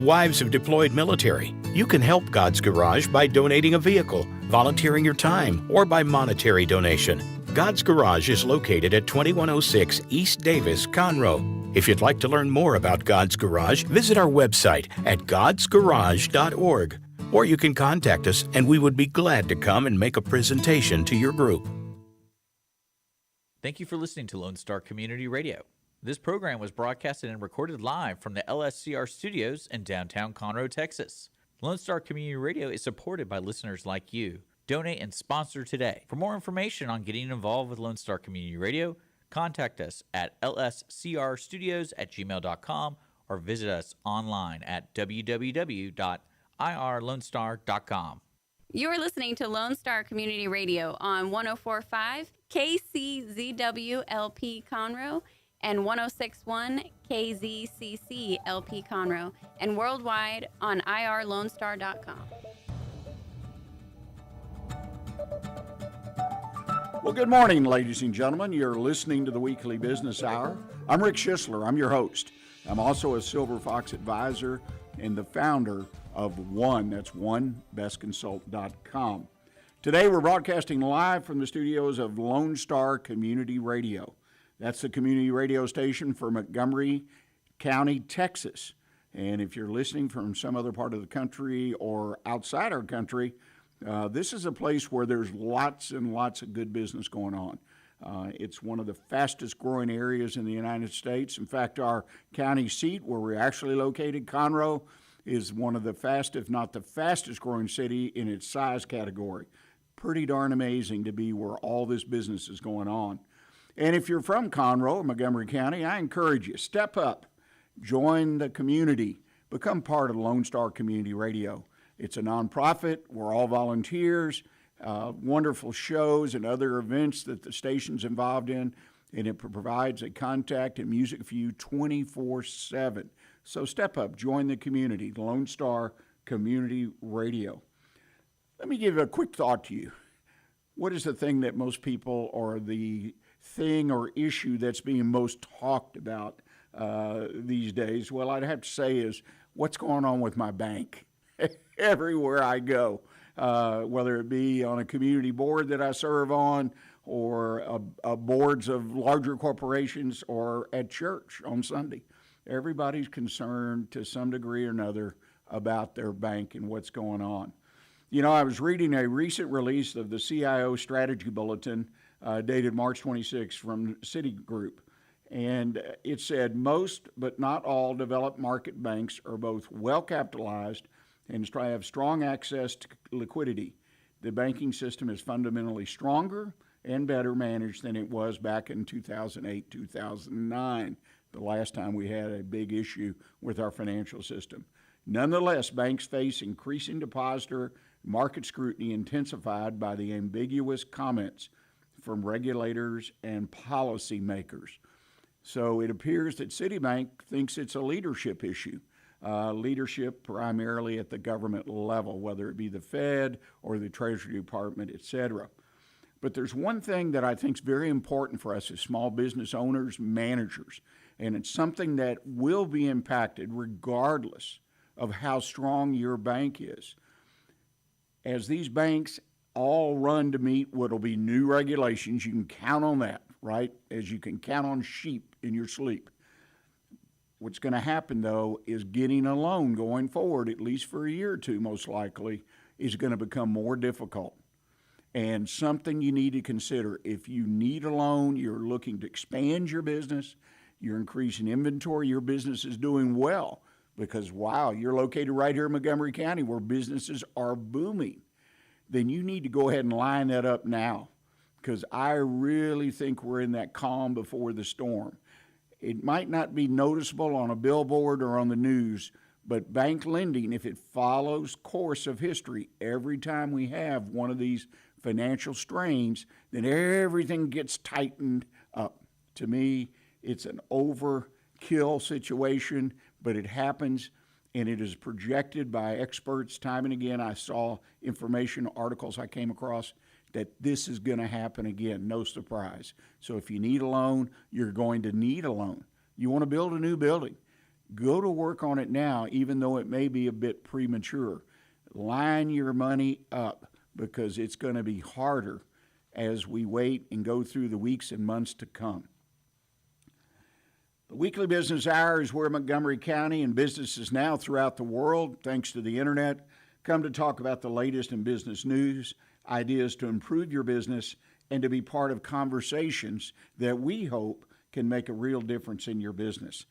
Wives of deployed military, you can help God's Garage by donating a vehicle, volunteering your time, or by monetary donation. God's Garage is located at 2106 East Davis, Conroe. If you'd like to learn more about God's Garage, visit our website at godsgarage.org. Or you can contact us and we would be glad to come and make a presentation to your group. Thank you for listening to Lone Star Community Radio. This program was broadcasted and recorded live from the LSCR studios in downtown Conroe, Texas. Lone Star Community Radio is supported by listeners like you. Donate and sponsor today. For more information on getting involved with Lone Star Community Radio, contact us at lscrstudios@gmail.com or visit us online at www.irlonestar.com. You're listening to Lone Star Community Radio on 104.5 KCZW-LP Conroe and 106.1 KZCC-LP Conroe, and worldwide on irlonestar.com. Well, good morning, ladies and gentlemen. You're listening to the Weekly Business Hour. I'm Rick Schissler. I'm your host. I'm also a Silver Fox advisor and the founder of onebestconsult.com. Today, we're broadcasting live from the studios of Lone Star Community Radio. That's the community radio station for Montgomery County, Texas. And if you're listening from some other part of the country or outside our country, this is a place where there's lots and lots of good business going on. It's one of the fastest growing areas in the United States. In fact, our county seat, where we're actually located, Conroe, is one of the fastest, if not the fastest growing city in its size category. Pretty darn amazing to be where all this business is going on. And if you're from Conroe or Montgomery County, I encourage you, step up, join the community, become part of Lone Star Community Radio. It's a nonprofit. We're all volunteers, wonderful shows and other events that the station's involved in, and it provides a contact and music for you 24/7. So step up, join the community, Lone Star Community Radio. Let me give a quick thought to you. What is the thing that most people, or the thing or issue that's being most talked about these days? Well, I'd have to say is what's going on with my bank. Everywhere I go, whether it be on a community board that I serve on, or boards of larger corporations, or at church on Sunday. Everybody's concerned to some degree or another about their bank and what's going on. You know, I was reading a recent release of the CIO Strategy Bulletin dated March 26 from Citigroup, and it said most but not all developed market banks are both well capitalized and have strong access to liquidity. The banking system is fundamentally stronger and better managed than it was back in 2008, 2009, the last time we had a big issue with our financial system. Nonetheless, banks face increasing depositor market scrutiny intensified by the ambiguous comments from regulators and policymakers. So it appears that Citibank thinks it's a leadership issue. Leadership primarily at the government level, whether it be the Fed or the Treasury Department, et cetera. But there's one thing that I think is very important for us as small business owners, managers, and it's something that will be impacted regardless of how strong your bank is. As these banks all run to meet what will be new regulations, you can count on that, right? As you can count on sheep in your sleep. What's going to happen, though, is getting a loan going forward, at least for a year or two, most likely, is going to become more difficult. And something you need to consider, if you need a loan, you're looking to expand your business, you're increasing inventory, your business is doing well because, wow, you're located right here in Montgomery County where businesses are booming, then you need to go ahead and line that up now, because I really think we're in that calm before the storm. It might not be noticeable on a billboard or on the news, but bank lending, if it follows course of history, every time we have one of these financial strains, then everything gets tightened up. To me, it's an overkill situation, but it happens, and it is projected by experts time and again. I saw information articles I came across that this is going to happen again, no surprise. So if you need a loan, you're going to need a loan. You want to build a new building. Go to work on it now, even though it may be a bit premature. Line your money up because it's going to be harder as we wait and go through the weeks and months to come. The Weekly Business Hour is where Montgomery County and businesses now throughout the world, thanks to the internet, come to talk about the latest in business news, ideas to improve your business, and to be part of conversations that we hope can make a real difference in your business.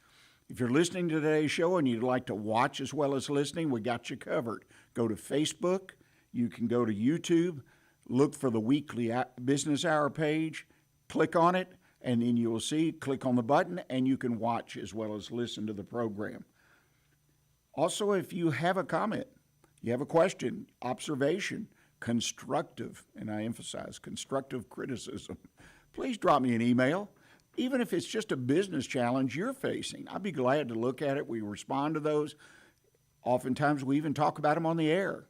If you're listening to today's show and you'd like to watch as well as listening, we got you covered. Go to Facebook. You can go to YouTube, look for the Weekly Business Hour page, click on it, and then you will see, click on the button, and you can watch as well as listen to the program. Also, if you have a comment, you have a question, observation, constructive, and I emphasize constructive criticism, please drop me an email. Even if it's just a business challenge you're facing, I'd be glad to look at it. We respond to those. Oftentimes, we even talk about them on the air,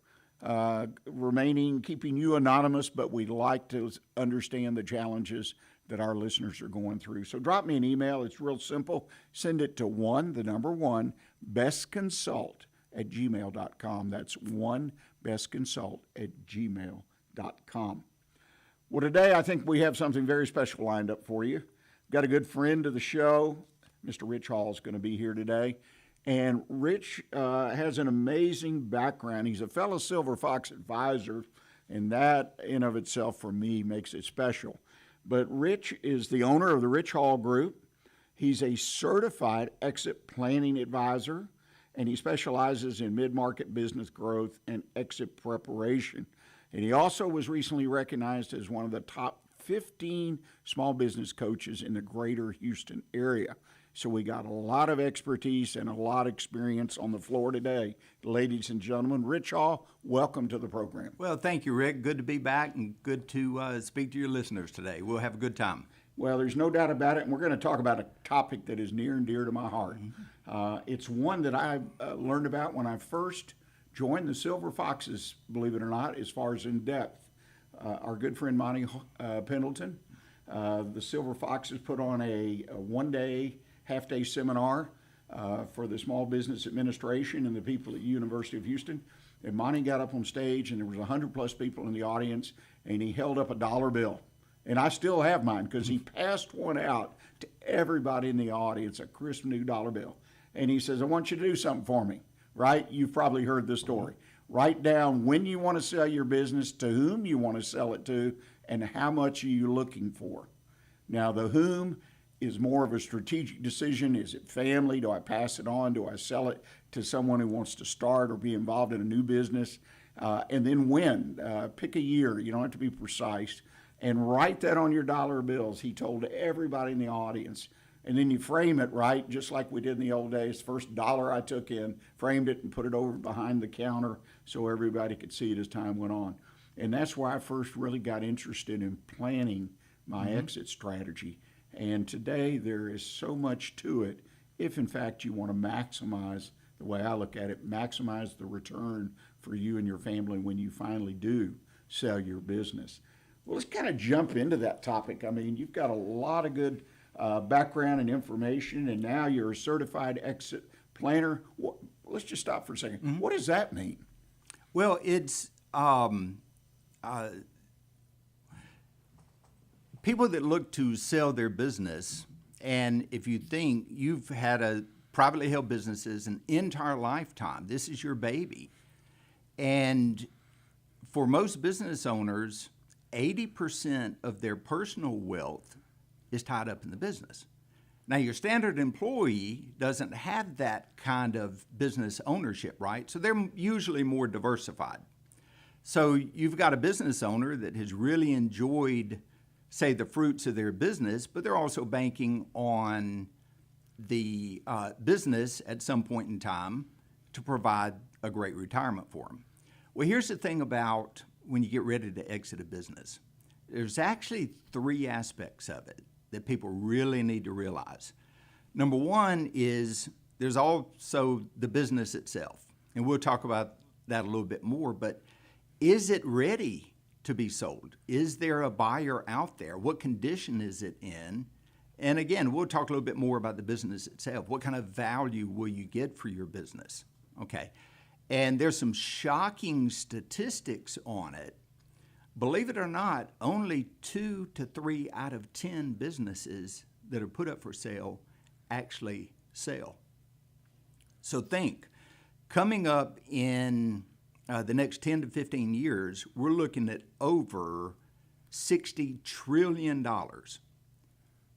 keeping you anonymous, but we'd like to understand the challenges that our listeners are going through. So drop me an email. It's real simple. Send it to bestconsult@gmail.com. That's bestconsult@gmail.com. Well, today I think we have something very special lined up for you. Got a good friend of the show. Mr. Rich Hall is going to be here today. And Rich has an amazing background. He's a fellow Silver Fox advisor, and that in of itself for me makes it special. But Rich is the owner of the Rich Hall Group. He's a certified exit planning advisor, and he specializes in mid-market business growth and exit preparation. And he also was recently recognized as one of the top 15 small business coaches in the greater Houston area. So we got a lot of expertise and a lot of experience on the floor today. Ladies and gentlemen, Rich Hall, welcome to the program. Well, thank you, Rick. Good to be back and good to speak to your listeners today. We'll have a good time. Well, there's no doubt about it, and we're going to talk about a topic that is near and dear to my heart. It's one that I learned about when I first joined the Silver Foxes, believe it or not, as far as in depth. Our good friend Monty Pendleton, the Silver Foxes put on a one-day, half-day seminar for the Small Business Administration and the people at University of Houston. And Monty got up on stage, and there was 100-plus people in the audience, and he held up a dollar bill. And I still have mine because he passed one out to everybody in the audience, a crisp new dollar bill. And he says, I want you to do something for me, right? You've probably heard this story. Write down when you want to sell your business, to whom you want to sell it to, and how much are you looking for. Now, the whom is more of a strategic decision. Is it family? Do I pass it on? Do I sell it to someone who wants to start or be involved in a new business? And then when? Pick a year. You don't have to be precise. And write that on your dollar bills, he told everybody in the audience. And then you frame it, right, just like we did in the old days. First dollar I took in, framed it and put it over behind the counter so everybody could see it as time went on. And that's why I first really got interested in planning my exit strategy. And today there is so much to it if, in fact, you want to maximize, the way I look at it, maximize the return for you and your family when you finally do sell your business. Well, let's kind of jump into that topic. I mean, you've got a lot of good background and information, and now you're a certified exit planner. Let's just stop for a second. What does that mean? Well, it's people that look to sell their business, and if you think you've had a privately held businesses an entire lifetime, this is your baby. And for most business owners, 80% of their personal wealth is tied up in the business. Now, your standard employee doesn't have that kind of business ownership, right? So they're usually more diversified. So you've got a business owner that has really enjoyed, say, the fruits of their business, but they're also banking on the business at some point in time to provide a great retirement for them. Well, here's the thing about when you get ready to exit a business. There's actually three aspects of it that people really need to realize. Number one is there's also the business itself, and we'll talk about that a little bit more, but is it ready to be sold? Is there a buyer out there? What condition is it in? And again, we'll talk a little bit more about the business itself. What kind of value will you get for your business? Okay. And there's some shocking statistics on it. Believe it or not, only 2 to 3 out of 10 businesses that are put up for sale actually sell. So think, coming up in the next 10 to 15 years, we're looking at over $60 trillion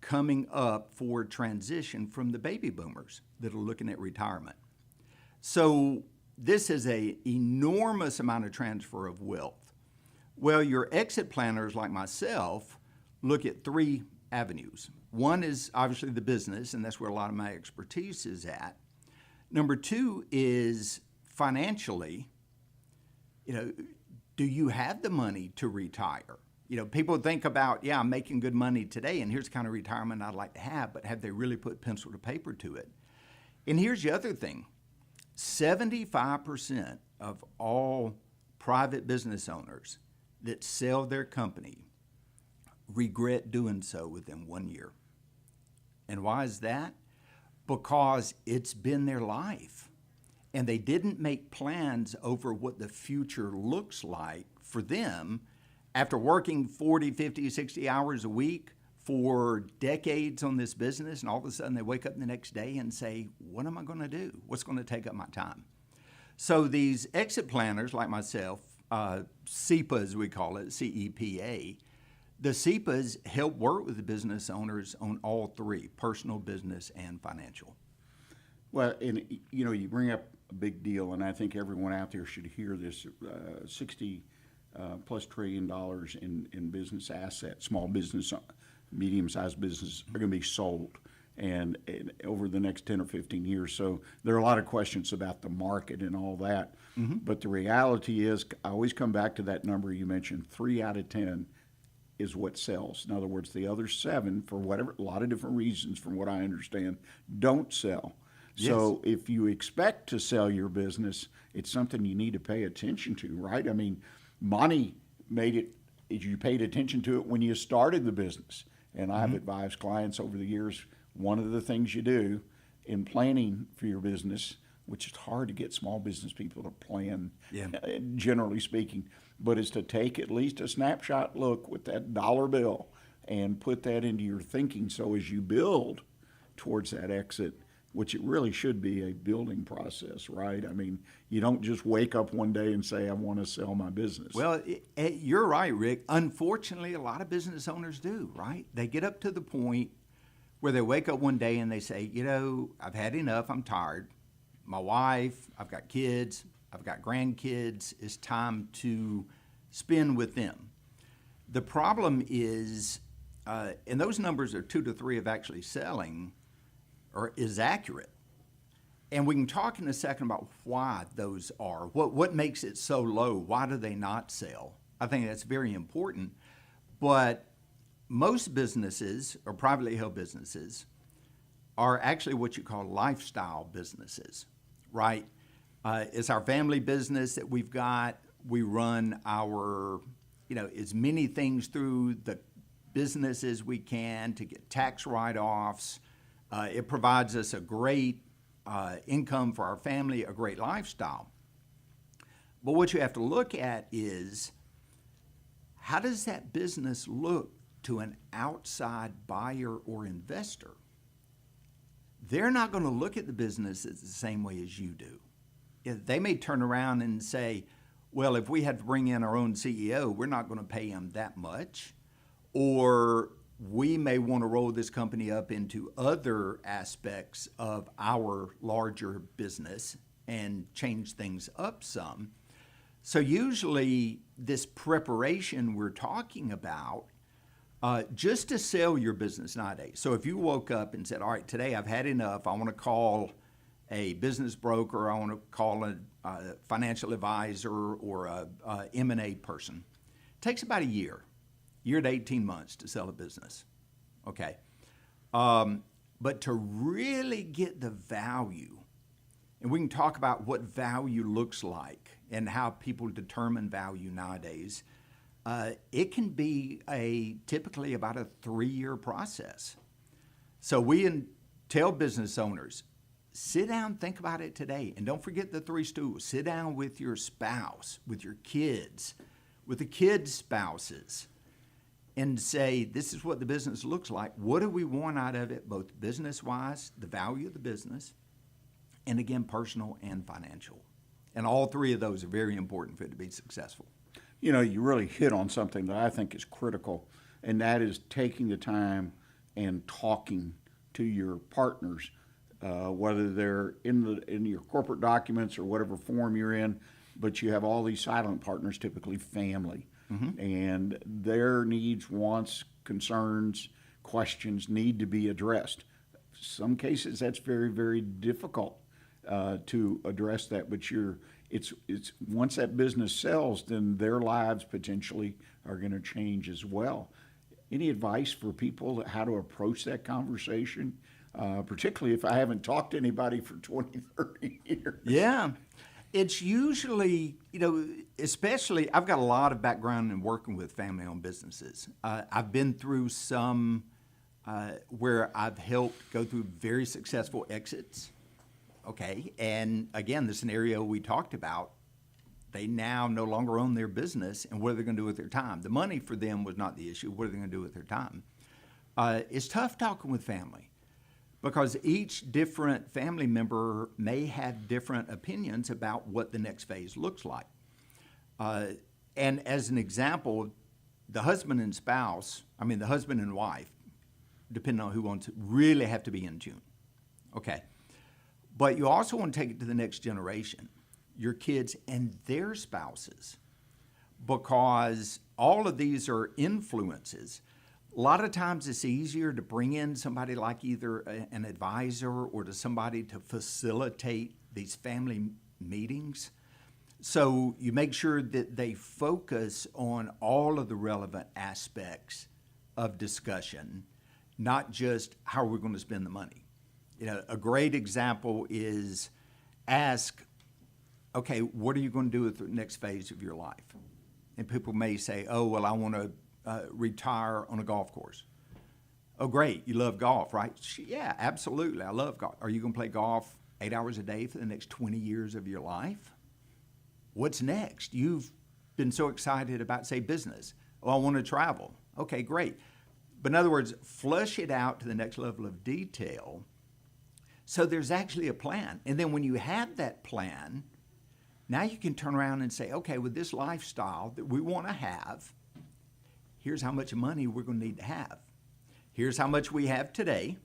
coming up for transition from the baby boomers that are looking at retirement. So this is an enormous amount of transfer of wealth. Well, your exit planners like myself look at 3 avenues. One is obviously the business, and that's where a lot of my expertise is at. Number 2 is financially, do you have the money to retire? People think about, I'm making good money today, and here's the kind of retirement I'd like to have, but have they really put pencil to paper to it? And here's the other thing. 75% of all private business owners that sell their company regret doing so within 1 year. And why is that? Because it's been their life. And they didn't make plans over what the future looks like for them after working 40, 50, 60 hours a week for decades on this business, and all of a sudden they wake up the next day and say, what am I going to do? What's going to take up my time? So these exit planners like myself, CEPA as we call it, CEPA, the CEPAs help work with the business owners on all 3, personal, business, and financial. Well, and you bring up a big deal, and I think everyone out there should hear this. 60 plus $1 trillion in business assets, small business, medium-sized business are going to be sold, and over the next 10 or 15 years. So there are a lot of questions about the market and all that. Mm-hmm. But the reality is, I always come back to that number you mentioned. 3 out of 10 is what sells. In other words, the other 7, for whatever, a lot of different reasons, from what I understand, don't sell. Yes. So if you expect to sell your business, it's something you need to pay attention to, right? I mean, Monty made it, you paid attention to it when you started the business. And I've advised clients over the years, one of the things you do in planning for your business, which is hard to get small business people to plan, generally speaking, but is to take at least a snapshot look with that dollar bill and put that into your thinking. So as you build towards that exit, which it really should be a building process, right? I mean, you don't just wake up one day and say, I want to sell my business. Well, you're right, Rick. Unfortunately, a lot of business owners do, right? They get up to the point where they wake up one day and they say, I've had enough, I'm tired. My wife, I've got kids, I've got grandkids, it's time to spend with them. The problem is, and those numbers are 2 to 3 of actually selling, or is accurate. And we can talk in a second about why those are. What makes it so low? Why do they not sell? I think that's very important. But most businesses, or privately held businesses, are actually what you call lifestyle businesses, right? It's our family business that we've got. We run our, as many things through the business as we can to get tax write-offs. It provides us a great income for our family, a great lifestyle. But what you have to look at is, how does that business look to an outside buyer or investor? They're not going to look at the business the same way as you do. They may turn around and say, well, if we had to bring in our own CEO, we're not going to pay him that much. Or we may want to roll this company up into other aspects of our larger business and change things up some. So usually this preparation we're talking about, just to sell your business nowadays. So if you woke up and said, all right, today I've had enough, I want to call a business broker, I want to call a financial advisor or a M&A person. It takes about a year to 18 months to sell a business, okay? But to really get the value, and we can talk about what value looks like and how people determine value nowadays, it can be typically about a 3-year process. So tell business owners, sit down, think about it today, and don't forget the 3 stools. Sit down with your spouse, with your kids, with the kids' spouses, and say, this is what the business looks like. What do we want out of it, both business-wise, the value of the business, and again, personal and financial. And all 3 of those are very important for it to be successful. You know, you really hit on something that I think is critical, and that is taking the time and talking to your partners, whether they're in your corporate documents or whatever form you're in, but you have all these silent partners, typically family, and their needs, wants, concerns, questions need to be addressed. Some cases that's very, very difficult to address that, but it's once that business sells, then their lives potentially are going to change as well. Any advice for people how to approach that conversation, particularly if I haven't talked to anybody for 20, 30 years? Yeah. It's usually, especially, I've got a lot of background in working with family-owned businesses. I've been through some where I've helped go through very successful exits. Okay, and again, the scenario we talked about, they now no longer own their business, and what are they going to do with their time? The money for them was not the issue. What are they going to do with their time? It's tough talking with family because each different family member may have different opinions about what the next phase looks like. And as an example, the husband and wife, depending on who wants it, really have to be in tune. Okay. But you also want to take it to the next generation, your kids and their spouses, because all of these are influences. A lot of times it's easier to bring in somebody like either an advisor or to somebody to facilitate these family meetings. So you make sure that they focus on all of the relevant aspects of discussion, not just how are we going to spend the money. A great example is ask, okay, what are you going to do with the next phase of your life? And people may say, oh, well, I want to retire on a golf course. Oh, great, you love golf, right? Yeah, absolutely, I love golf. Are you going to play golf 8 hours a day for the next 20 years of your life? What's next? You've been so excited about, say, business. Oh, I want to travel. Okay, great. But in other words, flush it out to the next level of detail. So there's actually a plan. And then when you have that plan, now you can turn around and say, okay, with this lifestyle that we want to have, here's how much money we're going to need to have. Here's how much we have today.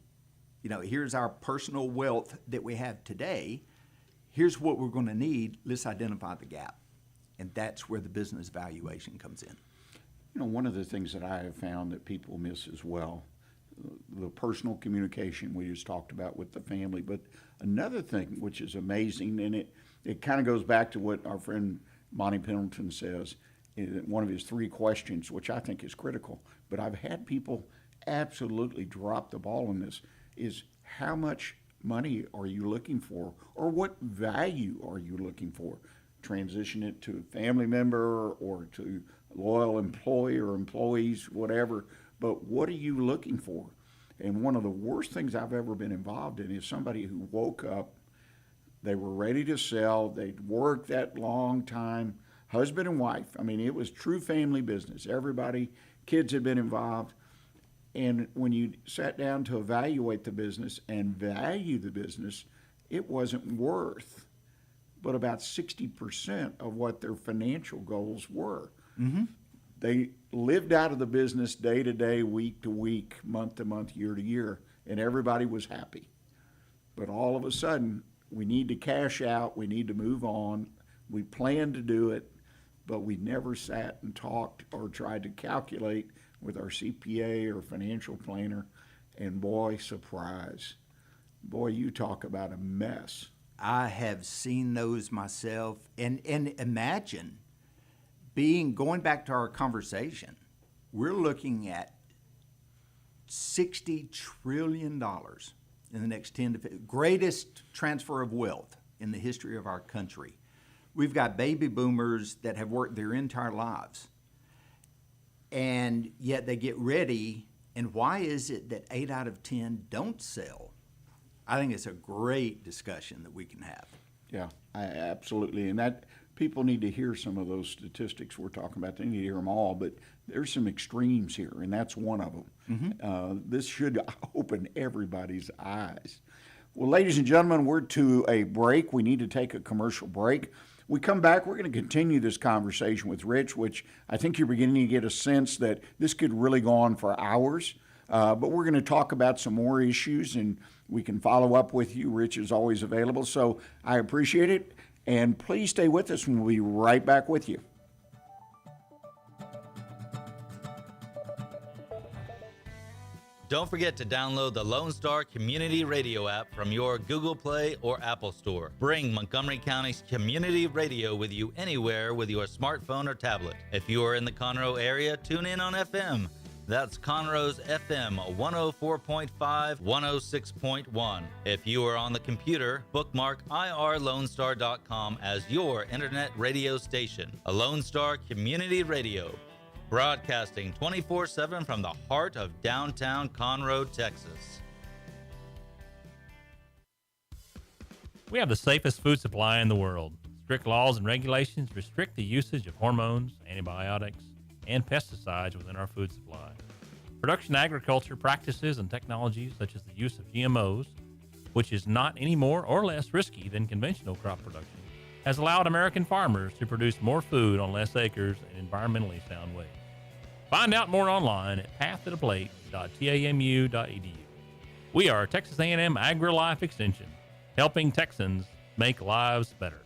Here's our personal wealth that we have today. Here's what we're going to need. Let's identify the gap. And that's where the business valuation comes in. One of the things that I have found that people miss as well, the personal communication we just talked about with the family. But another thing which is amazing, and it kind of goes back to what our friend Monty Pendleton says in one of his 3 questions, which I think is critical. But I've had people absolutely drop the ball on this, is how much money are you looking for, or what value are you looking for? Transition it to a family member or to loyal employee or employees, whatever. But what are you looking for? And one of the worst things I've ever been involved in is somebody who woke up, they were ready to sell, they'd worked that long time, husband and wife. I mean, it was true family business. Everybody, kids had been involved. And when you sat down to evaluate the business and value the business, it wasn't worth but about 60% of what their financial goals were. Mm-hmm. They lived out of the business day to day, week to week, month to month, year to year, and everybody was happy. But all of a sudden, we need to cash out, we need to move on. We planned to do it, but we never sat and talked or tried to calculate with our CPA or financial planner. And boy, surprise. Boy, you talk about a mess. I have seen those myself. And imagine going back to our conversation, we're looking at $60 trillion in the next 10 to 15, greatest transfer of wealth in the history of our country. We've got baby boomers that have worked their entire lives, and yet they get ready And why is it that 8 out of 10 don't sell? I think it's a great discussion that we can have. Yeah, absolutely. And that people need to hear some of those statistics we're talking about. They need to hear them all, but there's some extremes here, and that's one of them. This should open everybody's eyes. Well, ladies and gentlemen, we're to a break. We need to take a commercial break. We come back, we're going to continue this conversation with Rich, which I think you're beginning to get a sense that this could really go on for hours. But we're going to talk about some more issues, and we can follow up with you. Rich is always available, so I appreciate it. And please stay with us, and we'll be right back with you. Don't forget to download the Lone Star Community Radio app from your Google Play or Apple Store. Bring Montgomery County's community radio with you anywhere with your smartphone or tablet. If you are in the Conroe area, tune in on FM. That's Conroe's FM 104.5, 106.1. If you are on the computer, bookmark irlonestar.com as your internet radio station. A Lone Star Community Radio, broadcasting 24/7 from the heart of downtown Conroe, Texas. We have the safest food supply in the world. Strict laws and regulations restrict the usage of hormones, antibiotics, and pesticides within our food supply. Production agriculture practices and technologies such as the use of GMOs, which is not any more or less risky than conventional crop production, has allowed American farmers to produce more food on less acres in environmentally sound ways. Find out more online at pathtotheplate.tamu.edu. We are Texas A&M AgriLife Extension, helping Texans make lives better.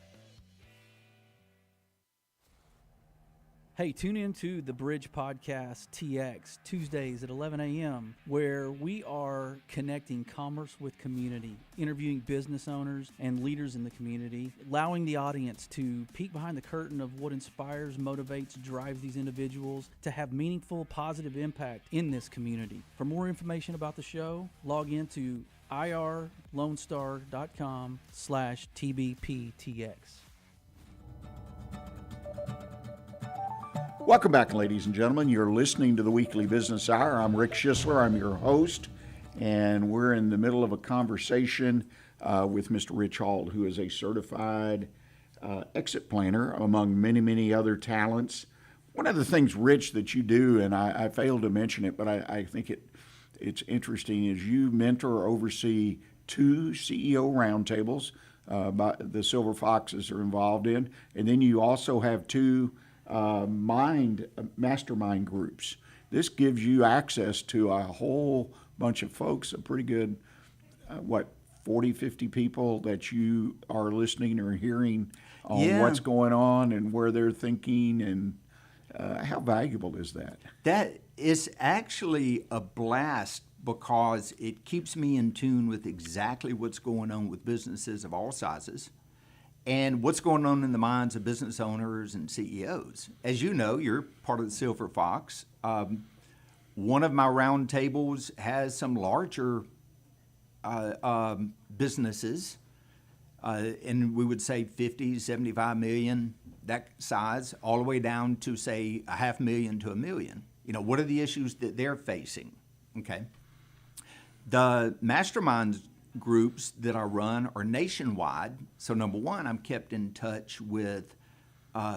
Hey, tune in to the Bridge Podcast TX Tuesdays at 11 a.m., where we are connecting commerce with community, interviewing business owners and leaders in the community, allowing the audience to peek behind the curtain of what inspires, motivates, drives these individuals to have meaningful, positive impact in this community. For more information about the show, log into irlonestar.com/TBPTX. Welcome back, ladies and gentlemen. You're listening to the Weekly Business Hour. I'm Rick Schissler. I'm your host, and we're in the middle of a conversation with Mr. Rich Hall, who is a certified exit planner, among many, many other talents. One of the things, Rich, that you do, and I failed to mention it, but I think it's interesting, is you mentor or oversee 2 CEO roundtables the Silver Foxes are involved in, and then you also have 2 mastermind groups. This gives you access to a whole bunch of folks, a pretty good, 40, 50 people that you are listening or hearing on what's going on and where they're thinking, and how valuable is that? That is actually a blast because it keeps me in tune with exactly what's going on with businesses of all sizes and what's going on in the minds of business owners and CEOs. As you know, you're part of the Silver Fox. One of my roundtables has some larger businesses, and we would say 50, 75 million, that size, all the way down to, say, $500,000 to $1 million. You know, what are the issues that they're facing? Okay. The mastermind groups that I run are nationwide. So number one, I'm kept in touch with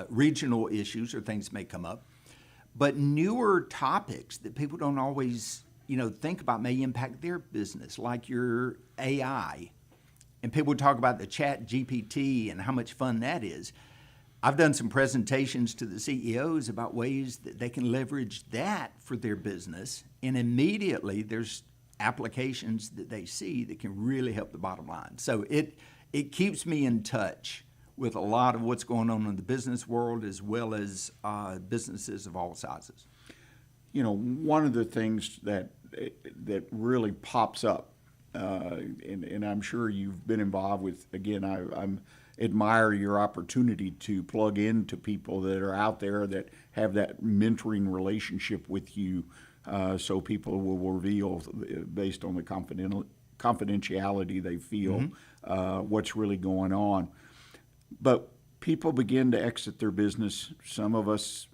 regional issues or things that may come up. But newer topics that people don't always, think about may impact their business, like your AI. And people talk about the Chat GPT and how much fun that is. I've done some presentations to the CEOs about ways that they can leverage that for their business, and immediately there's applications that they see that can really help the bottom line. So it keeps me in touch with a lot of what's going on in the business world, as well as businesses of all sizes. One of the things that really pops up, and I'm sure you've been involved with, again, I'm admire your opportunity to plug into people that are out there that have that mentoring relationship with you, so people will reveal, based on the confidentiality they feel, what's really going on. But people begin to exit their business. Some of us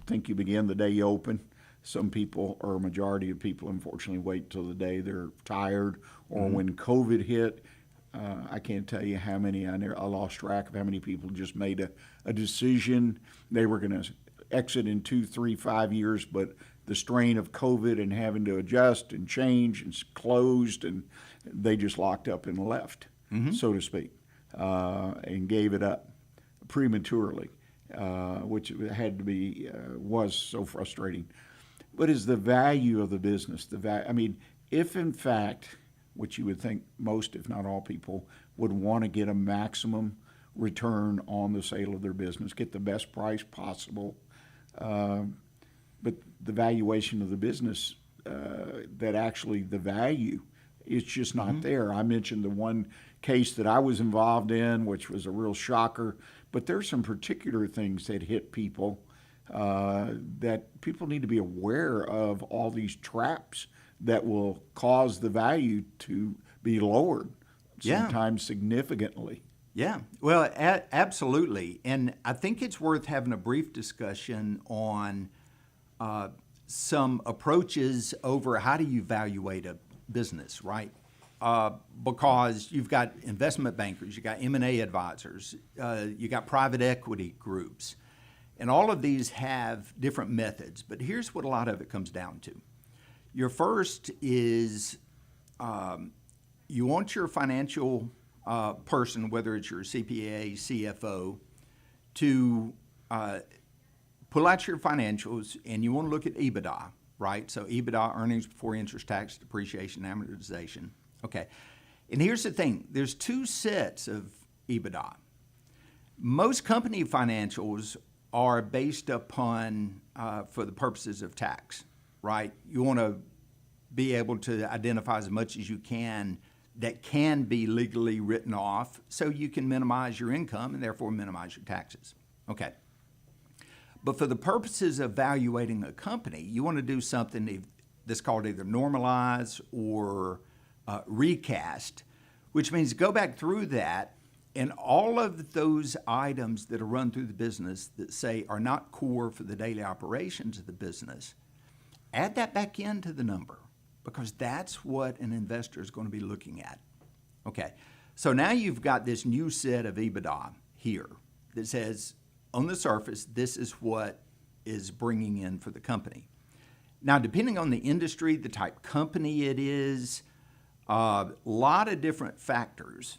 think you begin the day you open. Some people, or a majority of people, unfortunately, wait till the day they're tired, or when COVID hit. I can't tell you how many, I lost track of how many people just made a decision. They were going to exit in 2, 3, 5 years, but the strain of COVID and having to adjust and change and closed, and they just locked up and left, so to speak, and gave it up prematurely, which had to be, was so frustrating. What is the value of the business? I mean, if in fact, which you would think most, if not all people, would want to get a maximum return on the sale of their business, get the best price possible, but the valuation of the business, that actually the value, it's just not there. I mentioned the one case that I was involved in, which was a real shocker, but there's some particular things that hit people that people need to be aware of, all these traps that will cause the value to be lowered, sometimes significantly. Yeah, well, absolutely. And I think it's worth having a brief discussion on some approaches over how do you evaluate a business, right? Because you've got investment bankers, you've got M&A advisors, you got private equity groups, and all of these have different methods. But here's what a lot of it comes down to. Your first is you want your financial person, whether it's your CPA, CFO, to pull out your financials, and you want to look at EBITDA, right? So EBITDA, earnings before interest, tax, depreciation, amortization. Okay. And here's the thing. There's two sets of EBITDA. Most company financials are based upon, for the purposes of tax, right? You want to be able to identify as much as you can that can be legally written off so you can minimize your income and therefore minimize your taxes. Okay. But for the purposes of evaluating a company, you want to do something that's called either normalize or recast, which means go back through that and all of those items that are run through the business that say are not core for the daily operations of the business, add that back into the number, because that's what an investor is going to be looking at. Okay, so now you've got this new set of EBITDA here that says, on the surface, this is what is bringing in for the company. Now, depending on the industry, the type company it is, a lot of different factors,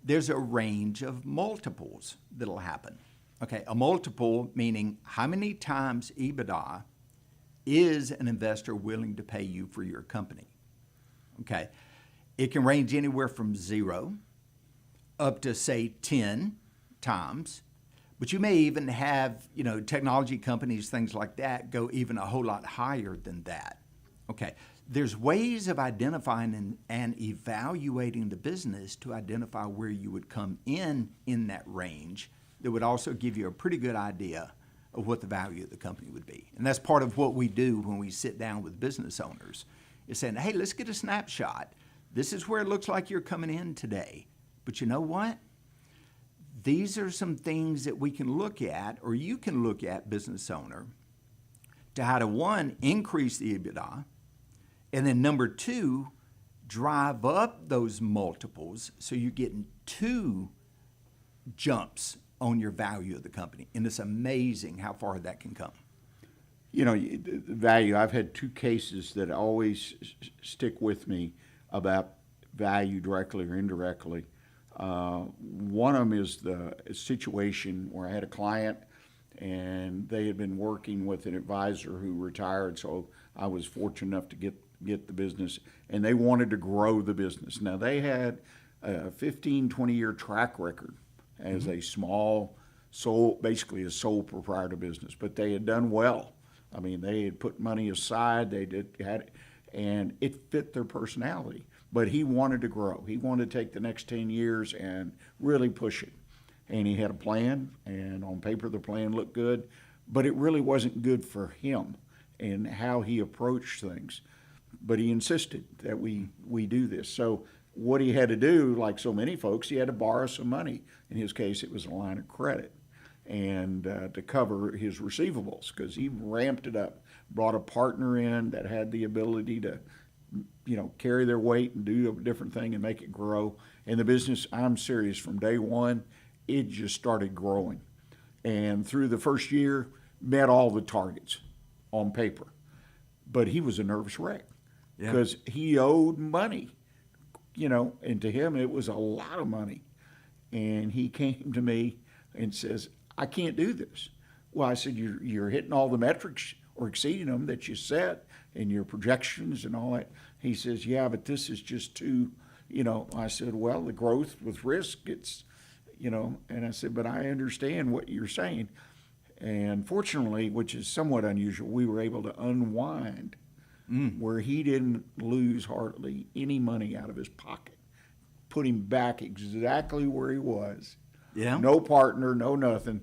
there's a range of multiples that'll happen. Okay, a multiple meaning how many times EBITDA is an investor willing to pay you for your company? Okay. It can range anywhere from 0 up to, say, 10 times, but you may even have, technology companies, things like that, go even a whole lot higher than that. Okay. There's ways of identifying and evaluating the business to identify where you would come in that range that would also give you a pretty good idea of what the value of the company would be. And that's part of what we do when we sit down with business owners, is saying, hey, let's get a snapshot. This is where it looks like you're coming in today. But you know what? These are some things that we can look at, or you can look at, business owner, to how to, one, increase the EBITDA, and then number two, drive up those multiples so you're getting 2 jumps on your value of the company. And it's amazing how far that can come. The value, I've had 2 cases that always stick with me about value directly or indirectly. One of them is the situation where I had a client and they had been working with an advisor who retired, so I was fortunate enough to get the business, and they wanted to grow the business. Now, they had a 15, 20-year track record as a small, basically a sole proprietor business, but they had done well. I mean, they had put money aside, and it fit their personality. But he wanted to grow. He wanted to take the next 10 years and really push it. And he had a plan, and on paper the plan looked good, but it really wasn't good for him and how he approached things. But he insisted that we do this. So what he had to do, like so many folks, he had to borrow some money. In his case, it was a line of credit. and to cover his receivables, because he ramped it up, brought a partner in that had the ability to, carry their weight and do a different thing and make it grow. And the business, I'm serious, from day one, it just started growing. And through the first year, met all the targets on paper. But he was a nervous wreck because he owed money, and to him it was a lot of money. And he came to me and says, I can't do this. Well, I said, you're hitting all the metrics or exceeding them that you set and your projections and all that. He says, yeah, but this is just too, I said, well, the growth with risk, it's, and I said, but I understand what you're saying. And fortunately, which is somewhat unusual, we were able to unwind where he didn't lose hardly any money out of his pocket. Put him back exactly where he was. Yeah. No partner, no nothing,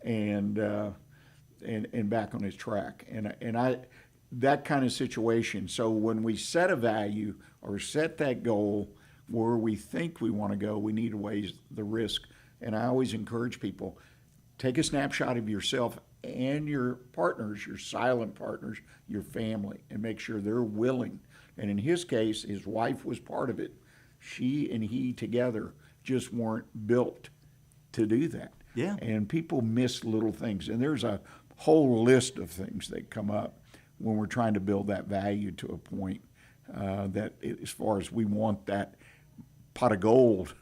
and back on his track. And I that kind of situation. So when we set a value or set that goal where we think we want to go, we need to weigh the risk. And I always encourage people, take a snapshot of yourself and your partners, your silent partners, your family, and make sure they're willing. And in his case, his wife was part of it. She and he together just weren't built to do that. Yeah. And people miss little things. And there's a whole list of things that come up when we're trying to build that value to a point that as far as we want that pot of gold,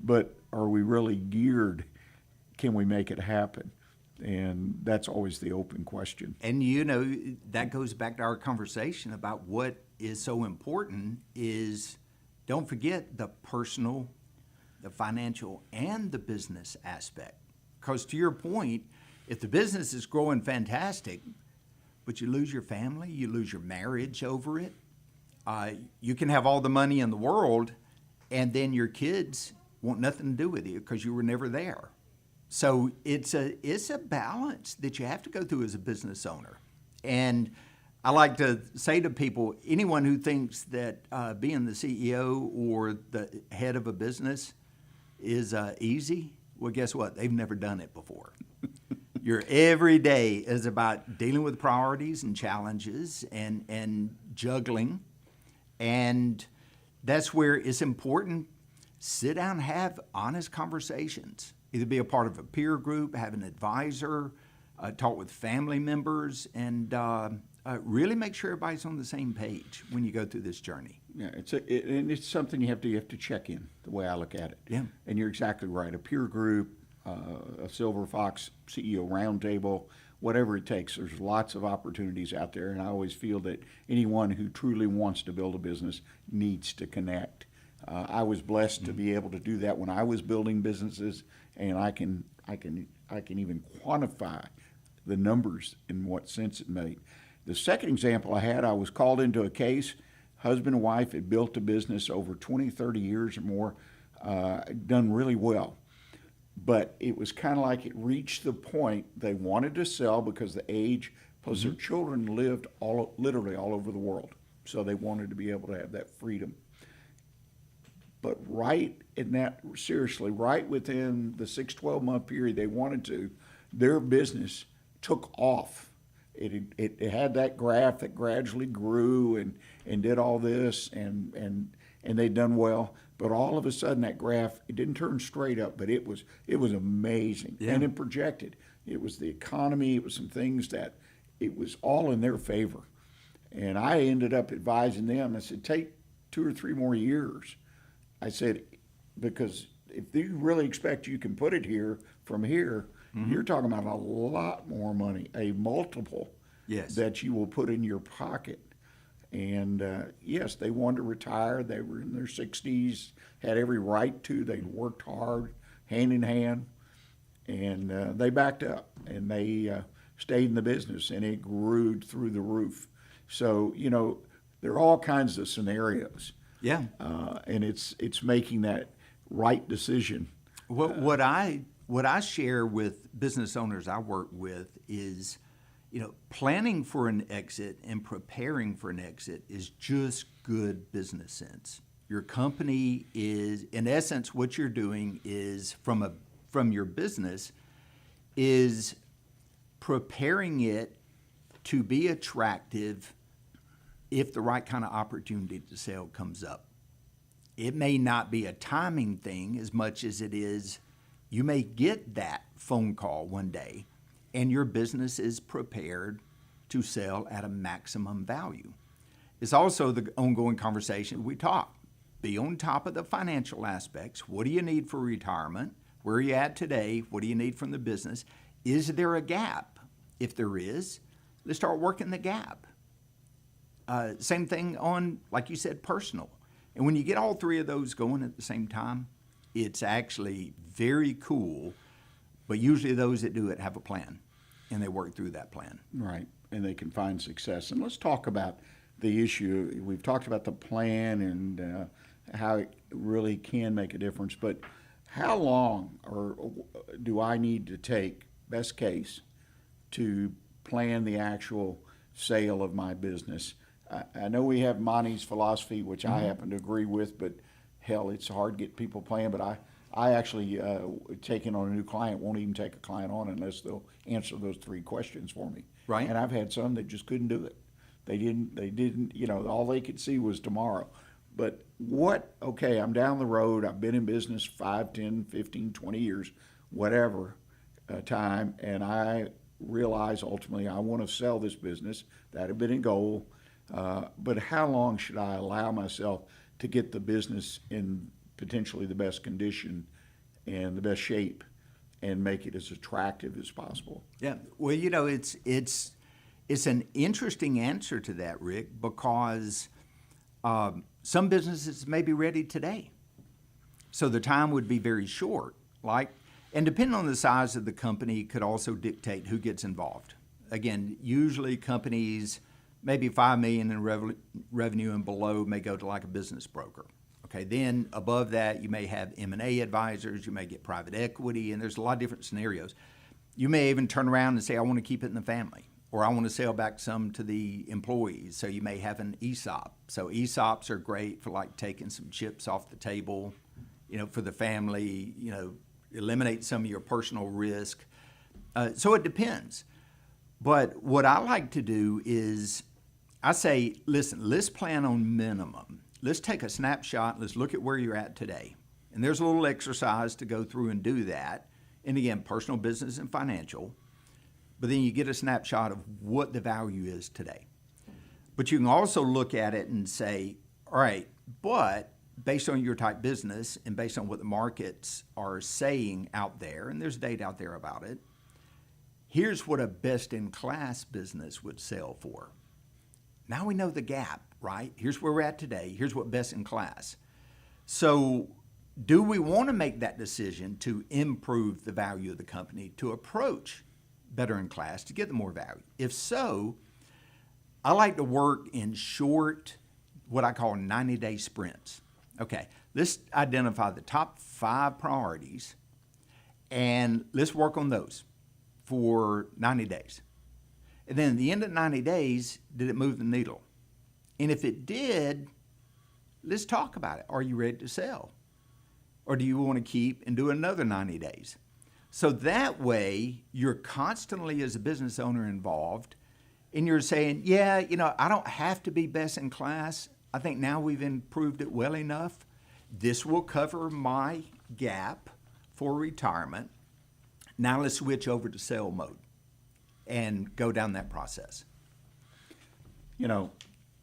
but are we really geared? Can we make it happen? And that's always the open question. And that goes back to our conversation about what is so important is don't forget the personal, the financial, and the business aspect. Because to your point, if the business is growing fantastic, but you lose your family, you lose your marriage over it, you can have all the money in the world, and then your kids want nothing to do with you because you were never there. So it's a balance that you have to go through as a business owner. And I like to say to people, anyone who thinks that being the CEO or the head of a business is easy, well, guess what? They've never done it before. Your every day is about dealing with priorities and challenges and juggling. And that's where it's important. Sit down and have honest conversations. Either be a part of a peer group, have an advisor, talk with family members, and really make sure everybody's on the same page when you go through this journey. Yeah, and it's something you have to check in, the way I look at it. Yeah. And you're exactly right. A peer group, a Silver Fox CEO roundtable, whatever it takes. There's lots of opportunities out there, and I always feel that anyone who truly wants to build a business needs to connect. I was blessed to be able to do that when I was building businesses, and I can even quantify the numbers in what sense it made. The second example I had, I was called into a case. Husband and wife had built a business over 20, 30 years or more, done really well. But it was kind of like it reached the point they wanted to sell because the age, plus their children lived literally all over the world. So they wanted to be able to have that freedom. But right within the 6-12 month period they wanted to, their business took off. It had that graph that gradually grew and did all this and they'd done well. But all of a sudden that graph, it didn't turn straight up, but it was amazing. Yeah. And it projected. It was the economy, it was some things that it was all in their favor. And I ended up advising them. I said, take 2 or 3 more years. I said, because if you really expect you can put it here from here, you're talking about a lot more money, a multiple that you will put in your pocket. And yes, they wanted to retire. They were in their 60s, had every right to. They'd worked hard, hand in hand, and they backed up and they stayed in the business, and it grew through the roof. So, there are all kinds of scenarios. Yeah. And it's making that right decision. What I share with business owners I work with is, planning for an exit and preparing for an exit is just good business sense. Your company is, in essence, what you're doing is from your business is preparing it to be attractive if the right kind of opportunity to sell comes up. It may not be a timing thing as much as it is you may get that phone call one day and your business is prepared to sell at a maximum value. It's also the ongoing conversation we talk. Be on top of the financial aspects. What do you need for retirement? Where are you at today? What do you need from the business? Is there a gap? If there is, let's start working the gap. Same thing on, like you said, personal. And when you get all three of those going at the same time, it's actually very cool. But usually those that do it have a plan, and they work through that plan. Right, and they can find success. And let's talk about the issue. We've talked about the plan and how it really can make a difference. But how long do I need to take, best case, to plan the actual sale of my business? I know we have Monty's philosophy, which I happen to agree with, but hell, it's hard to get people playing. But I actually, taking on a new client, won't even take a client on unless they'll answer those three questions for me. Right. And I've had some that just couldn't do it. They didn't, all they could see was tomorrow. But okay, I'm down the road. I've been in business 5, 10, 15, 20 years, whatever time, and I realize ultimately I want to sell this business. That had been a goal. But how long should I allow myself to get the business in potentially the best condition and the best shape and make it as attractive as possible? Yeah, well, it's an interesting answer to that, Rick, because some businesses may be ready today. So the time would be very short. And depending on the size of the company could also dictate who gets involved. Again, usually companies maybe $5 million in revenue and below may go to like a business broker. Okay, then above that, you may have M&A advisors, you may get private equity, and there's a lot of different scenarios. You may even turn around and say, I want to keep it in the family, or I want to sell back some to the employees. So you may have an ESOP. So ESOPs are great for like taking some chips off the table, for the family, eliminate some of your personal risk. So it depends. But what I like to do is I say, listen, let's plan on minimum. Let's take a snapshot. Let's look at where you're at today. And there's a little exercise to go through and do that. And again, personal, business, and financial. But then you get a snapshot of what the value is today. But you can also look at it and say, all right, but based on your type business and based on what the markets are saying out there, and there's data out there about it, here's what a best-in-class business would sell for. Now we know the gap, right? Here's where we're at today. Here's what best-in-class. So do we want to make that decision to improve the value of the company, to approach better-in-class, to get the more value? If so, I like to work in short, what I call 90-day sprints. Okay, let's identify the top 5 priorities, and let's work on those for 90 days. And then at the end of 90 days, did it move the needle? And if it did, let's talk about it. Are you ready to sell? Or do you want to keep and do another 90 days? So that way, you're constantly, as a business owner, involved, and you're saying, yeah, I don't have to be best in class. I think now we've improved it well enough. This will cover my gap for retirement. Now let's switch over to sell mode and go down that process.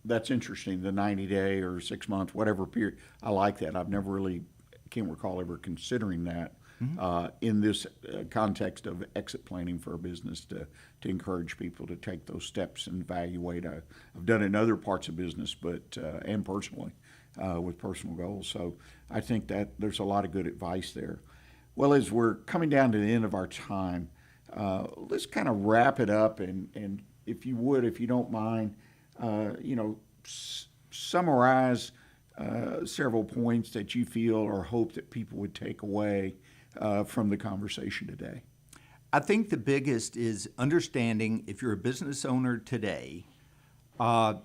That's interesting, the 90-day or 6-month, whatever period. I like that. I've never really, can't recall ever considering that in this context of exit planning for a business to encourage people to take those steps and evaluate. I've done it in other parts of business, but and personally with personal goals. So I think that there's a lot of good advice there. Well, as we're coming down to the end of our time, let's kind of wrap it up, and if you don't mind, summarize several points that you feel or hope that people would take away from the conversation today. I think the biggest is understanding if you're a business owner today, and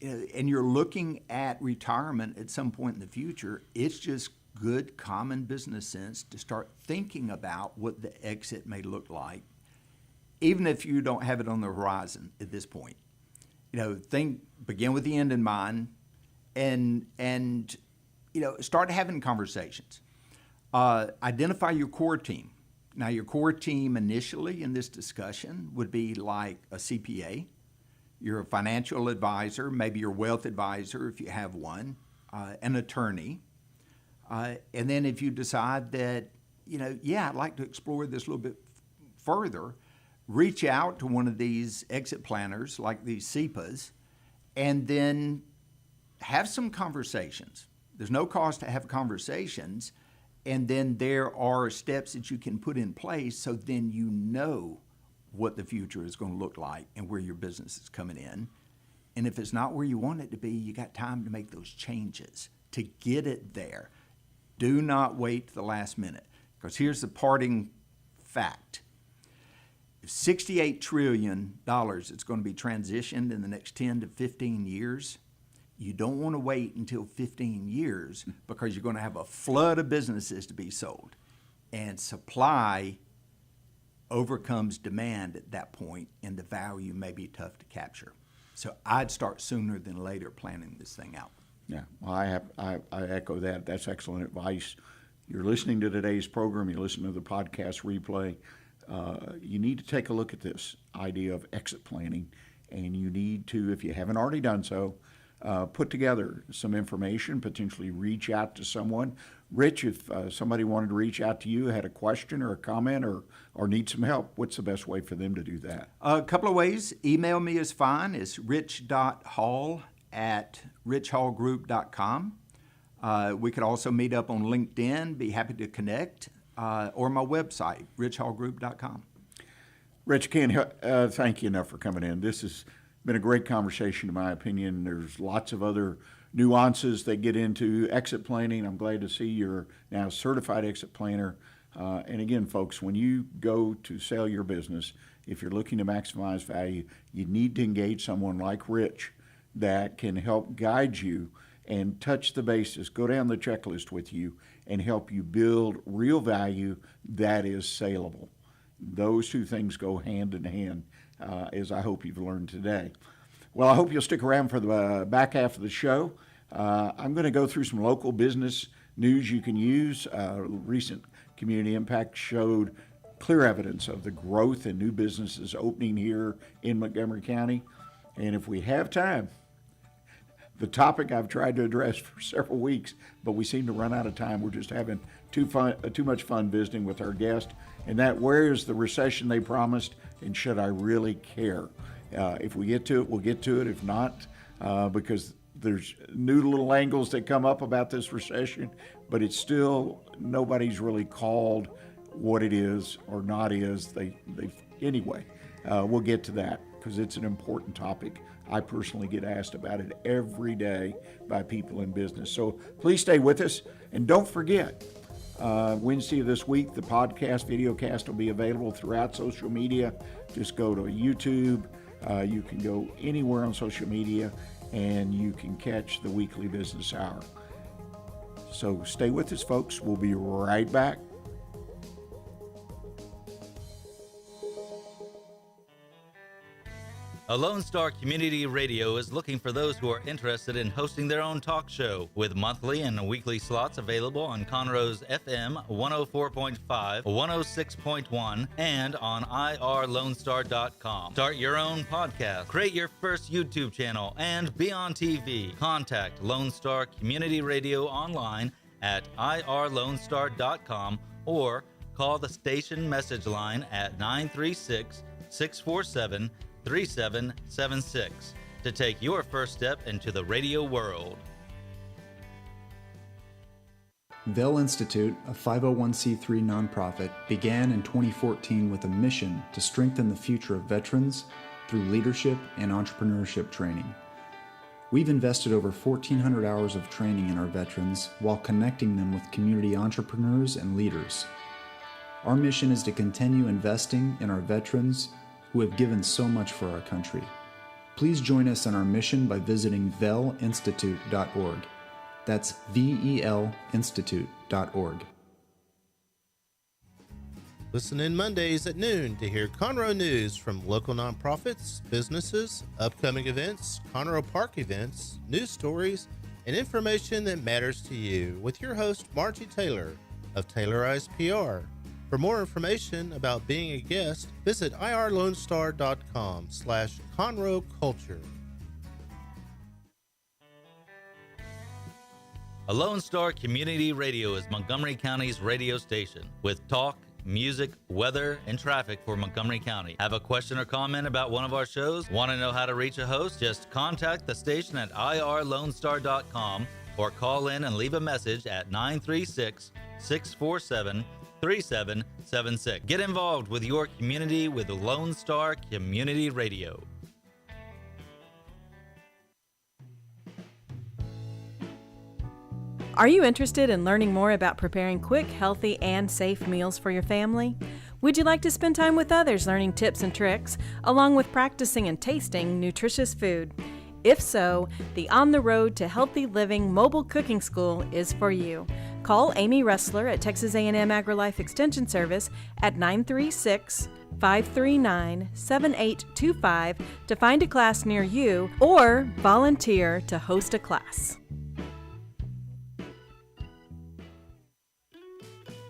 you're looking at retirement at some point in the future, it's just good common business sense to start thinking about what the exit may look like, even if you don't have it on the horizon at this point. Begin with the end in mind, and start having conversations. Identify your core team. Now, your core team initially in this discussion would be like a CPA, your financial advisor, maybe your wealth advisor if you have one, an attorney. And then if you decide that, I'd like to explore this a little bit further, reach out to one of these exit planners like these CEPAs, and then have some conversations. There's no cost to have conversations, and then there are steps that you can put in place so then you know what the future is going to look like and where your business is coming in. And if it's not where you want it to be, you got time to make those changes to get it there. Do not wait to the last minute, because here's the parting fact. If $68 trillion is going to be transitioned in the next 10 to 15 years, you don't want to wait until 15 years because you're going to have a flood of businesses to be sold. And supply overcomes demand at that point, and the value may be tough to capture. So I'd start sooner than later planning this thing out. Yeah, well, I echo that. That's excellent advice. You're listening to today's program, you're listening to the podcast replay. You need to take a look at this idea of exit planning, and you need to, if you haven't already done so, put together some information, potentially reach out to someone. Rich, if somebody wanted to reach out to you, had a question or a comment or need some help, what's the best way for them to do that? A couple of ways. Email me is fine. It's rich.hall@richhallgroup.com. We could also meet up on LinkedIn, be happy to connect, or my website, richhallgroup.com. Rich, can't thank you enough for coming in. This has been a great conversation, in my opinion. There's lots of other nuances that get into exit planning. I'm glad to see you're now a certified exit planner. And again, folks, when you go to sell your business, if you're looking to maximize value, you need to engage someone like Rich that can help guide you and touch the bases, go down the checklist with you, and help you build real value that is saleable. Those two things go hand in hand, as I hope you've learned today. Well, I hope you'll stick around for the back half of the show. I'm going to go through some local business news you can use. Recent Community Impact showed clear evidence of the growth in new businesses opening here in Montgomery County. And if we have time, the topic I've tried to address for several weeks, but we seem to run out of time. We're just having too much fun visiting with our guest. And that, where is the recession they promised, and should I really care? If we get to it, we'll get to it. If not, because there's new little angles that come up about this recession, but it's still, nobody's really called what it is or not is. Anyway, we'll get to that because it's an important topic. I personally get asked about it every day by people in business. So please stay with us, and don't forget, Wednesday of this week, the podcast, videocast will be available throughout social media. Just go to YouTube. You can go anywhere on social media, and you can catch the weekly business hour. So stay with us, folks. We'll be right back. A Lone Star Community Radio is looking for those who are interested in hosting their own talk show, with monthly and weekly slots available on Conroe's FM 104.5, 106.1, and on irlonestar.com. Start your own podcast, create your first YouTube channel, and be on TV. Contact Lone Star Community Radio online at irlonestar.com or call the station message line at 936-647-3776 to take your first step into the radio world. Vell Institute, a 501c3 nonprofit, began in 2014 with a mission to strengthen the future of veterans through leadership and entrepreneurship training. We've invested over 1,400 hours of training in our veterans while connecting them with community entrepreneurs and leaders. Our mission is to continue investing in our veterans who have given so much for our country. Please join us in our mission by visiting vellinstitute.org. That's VELinstitute.org. Listen in Mondays at noon to hear Conroe news from local nonprofits, businesses, upcoming events, Conroe Park events, news stories, and information that matters to you with your host, Margie Taylor of Taylorized PR. For more information about being a guest, visit irlonestar.com/Conroe Culture. A Lone Star Community Radio is Montgomery County's radio station with talk, music, weather, and traffic for Montgomery County. Have a question or comment about one of our shows? Want to know how to reach a host? Just contact the station at irlonestar.com or call in and leave a message at 936-647-3776. Get involved with your community with Lone Star Community Radio. Are you interested in learning more about preparing quick, healthy, and safe meals for your family? Would you like to spend time with others learning tips and tricks, along with practicing and tasting nutritious food? If so, the On the Road to Healthy Living Mobile Cooking School is for you. Call Amy Ressler at Texas A&M AgriLife Extension Service at 936-539-7825 to find a class near you or volunteer to host a class.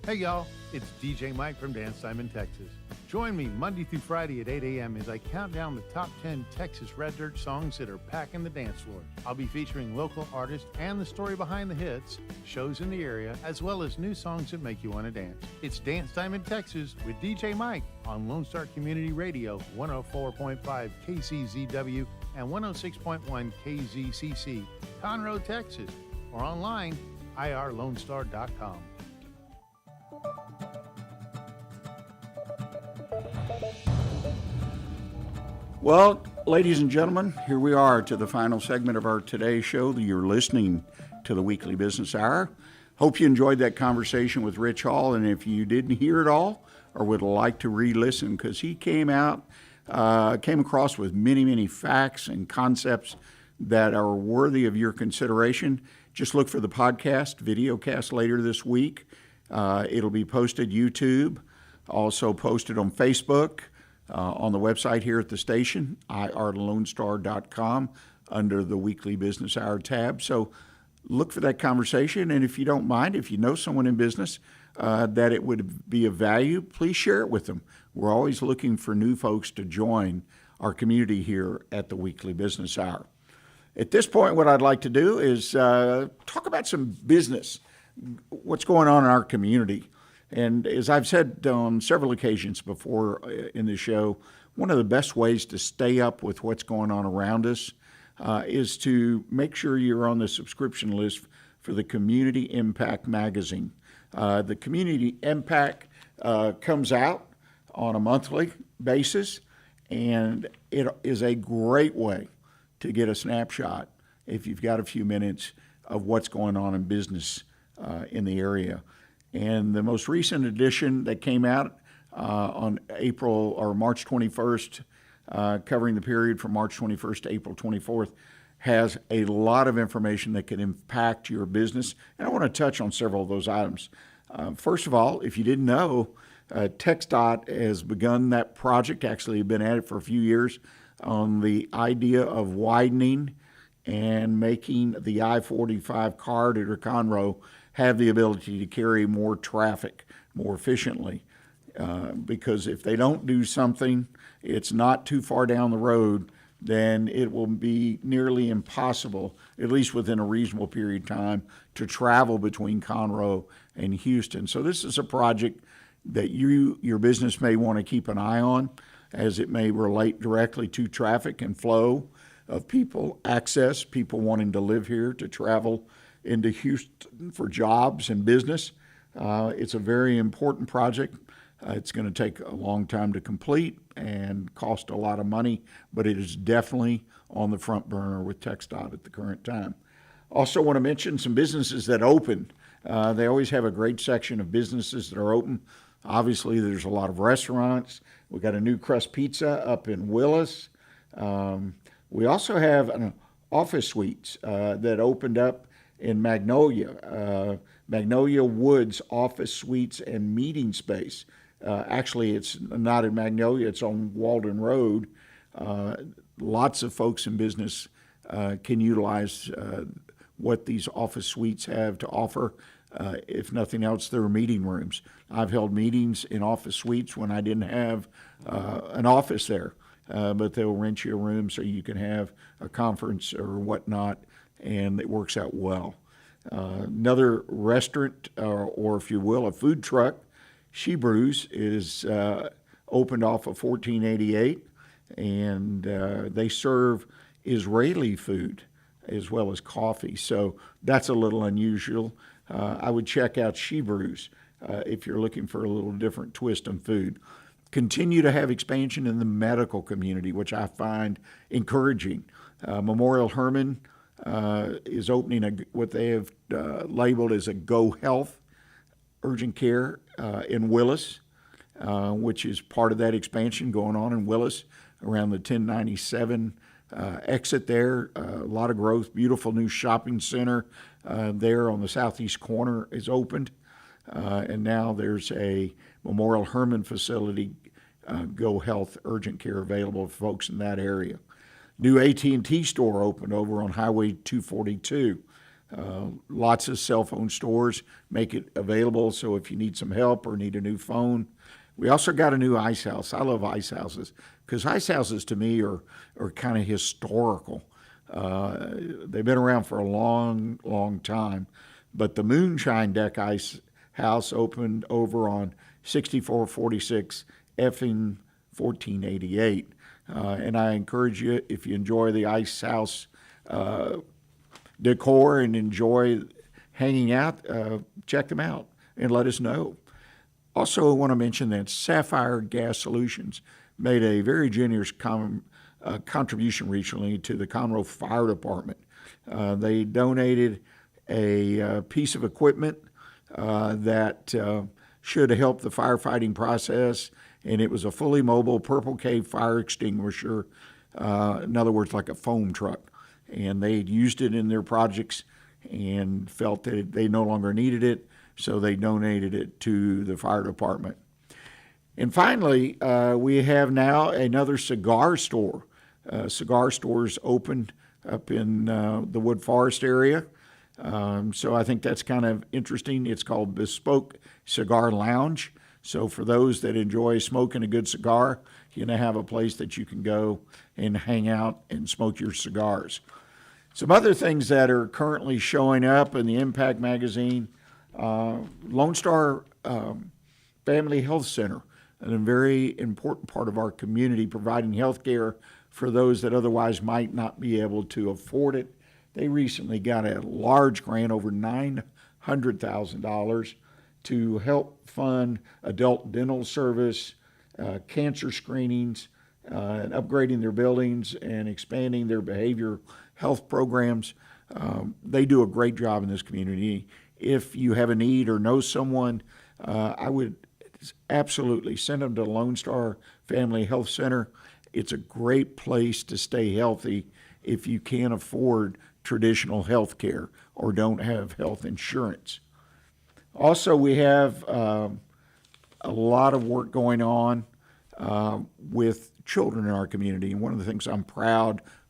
Hey y'all, it's DJ Mike from Dance Time in Texas. Join me Monday through Friday at 8 a.m. as I count down the top 10 Texas Red Dirt songs that are packing the dance floor. I'll be featuring local artists and the story behind the hits, shows in the area, as well as new songs that make you want to dance. It's Dance Time in Texas with DJ Mike on Lone Star Community Radio, 104.5 KCZW and 106.1 KZCC, Conroe, Texas, or online, irlonestar.com. Well, ladies and gentlemen, here we are to the final segment of our Today Show. You're listening to the Weekly Business Hour. Hope you enjoyed that conversation with Rich Hall, and if you didn't hear it all or would like to re-listen, because he came across with many, many facts and concepts that are worthy of your consideration, just look for the podcast, videocast later this week. It'll be posted YouTube, also posted on Facebook, on the website here at the station, irlonestar.com, under the Weekly Business Hour tab. So look for that conversation, and if you don't mind, if you know someone in business that it would be of value, please share it with them. We're always looking for new folks to join our community here at the Weekly Business Hour. At this point, what I'd like to do is talk about some business, what's going on in our community. And as I've said on several occasions before in the show, one of the best ways to stay up with what's going on around us is to make sure you're on the subscription list for the Community Impact magazine. The Community Impact comes out on a monthly basis, and it is a great way to get a snapshot, if you've got a few minutes, of what's going on in business in the area. And the most recent edition that came out on March 21st, covering the period from March 21st to April 24th, has a lot of information that can impact your business. And I want to touch on several of those items. First of all, if you didn't know, TxDOT has begun that project, actually been at it for a few years, on the idea of widening and making the I-45 corridor to Conroe have the ability to carry more traffic more efficiently. Because if they don't do something, it's not too far down the road, then it will be nearly impossible, at least within a reasonable period of time, to travel between Conroe and Houston. So this is a project that your business may want to keep an eye on, as it may relate directly to traffic and flow of people, access, people wanting to live here, to travel into Houston for jobs and business. It's a very important project. It's going to take a long time to complete and cost a lot of money, but it is definitely on the front burner with TxDOT at the current time. Also want to mention some businesses that opened. They always have a great section of businesses that are open. Obviously, there's a lot of restaurants. We got a new crust pizza up in Willis. We also have an office suites that opened up in Magnolia. Magnolia Woods Office Suites and Meeting Space. Actually, it's not in Magnolia, it's on Walden Road. Lots of folks in business can utilize what these office suites have to offer. If nothing else, they're meeting rooms. I've held meetings in office suites when I didn't have an office there, but they'll rent you a room so you can have a conference or whatnot, and it works out well. Another restaurant, or if you will, a food truck, She Brews, is opened off of 1488, and they serve Israeli food as well as coffee. So that's a little unusual. I would check out She Brews if you're looking for a little different twist on food. Continue to have expansion in the medical community, which I find encouraging. Memorial Hermann is opening what they have labeled as a Go Health urgent care in Willis, which is part of that expansion going on in Willis around the 1097 exit there. A lot of growth, beautiful new shopping center there on the southeast corner is opened. And now there's a Memorial Hermann facility, Go Health urgent care available for folks in that area. New AT&T store opened over on Highway 242. Lots of cell phone stores make it available, so if you need some help or need a new phone. We also got a new ice house. I love ice houses because ice houses to me are kind of historical. They've been around for a long, long time. But the Moonshine Deck Ice House opened over on 6446 effing 1488. And I encourage you, if you enjoy the ice house decor and enjoy hanging out, check them out and let us know. Also, I want to mention that Sapphire Gas Solutions made a very generous contribution recently to the Conroe Fire Department. They donated a piece of equipment that should help the firefighting process, and it was a fully mobile Purple Cave fire extinguisher, in other words, like a foam truck. And they had used it in their projects and felt that they no longer needed it, so they donated it to the fire department. And finally, we have now another cigar store. Cigar stores opened up in the Wood Forest area. So I think that's kind of interesting. It's called Bespoke Cigar Lounge. So for those that enjoy smoking a good cigar, you now have a place that you can go and hang out and smoke your cigars. Some other things that are currently showing up in the Impact magazine, Lone Star Family Health Center, a very important part of our community, providing health care for those that otherwise might not be able to afford it. They recently got a large grant, over $900,000, to help fund adult dental service, cancer screenings, and upgrading their buildings and expanding their behavioral health programs. They do a great job in this community. If you have a need or know someone, I would absolutely send them to Lone Star Family Health Center. It's a great place to stay healthy if you can't afford traditional health care or don't have health insurance. Also, we have a lot of work going on with children in our community. And one of the things I'm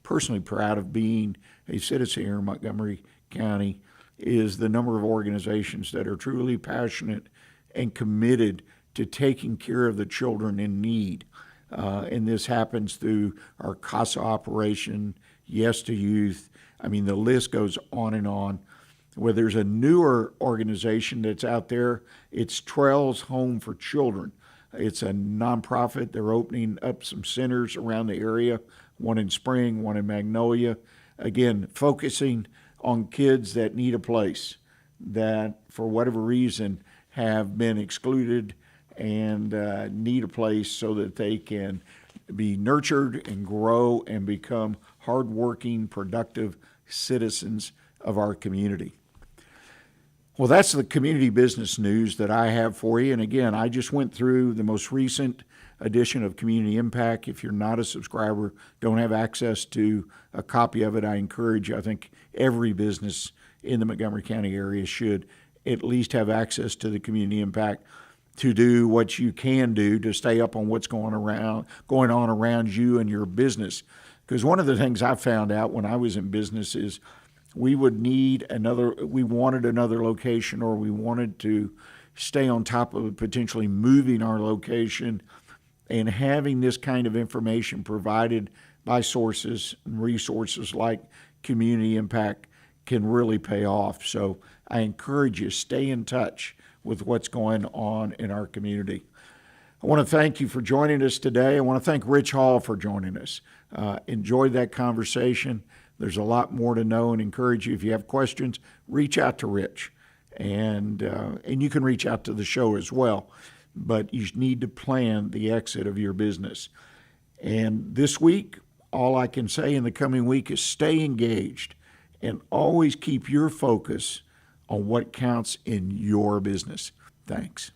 personally proud of being a citizen here in Montgomery County, is the number of organizations that are truly passionate and committed to taking care of the children in need. And this happens through our CASA operation, Yes to Youth. I mean, the list goes on and on. Where there's a newer organization that's out there, it's Trails Home for Children. It's a nonprofit. They're opening up some centers around the area, one in Spring, one in Magnolia. Again, focusing on kids that need a place, that for whatever reason have been excluded and need a place so that they can be nurtured and grow and become hardworking, productive citizens of our community. Well, that's the community business news that I have for you. And again, I just went through the most recent edition of Community Impact. If you're not a subscriber, don't have access to a copy of it, I encourage you. I think every business in the Montgomery County area should at least have access to the community impact to do what you can do to stay up on what's going on around you and your business. Because one of the things I found out when I was in business is we wanted another location, or we wanted to stay on top of potentially moving our location, and having this kind of information provided by sources and resources like community impact can really pay off. So I encourage you, stay in touch with what's going on in our community. I want to thank you for joining us today. I want to thank Rich Hall for joining us. Enjoyed that conversation. There's a lot more to know, and encourage you, if you have questions, reach out to Rich. And you can reach out to the show as well. But you need to plan the exit of your business. And this week, all I can say in the coming week is stay engaged and always keep your focus on what counts in your business. Thanks.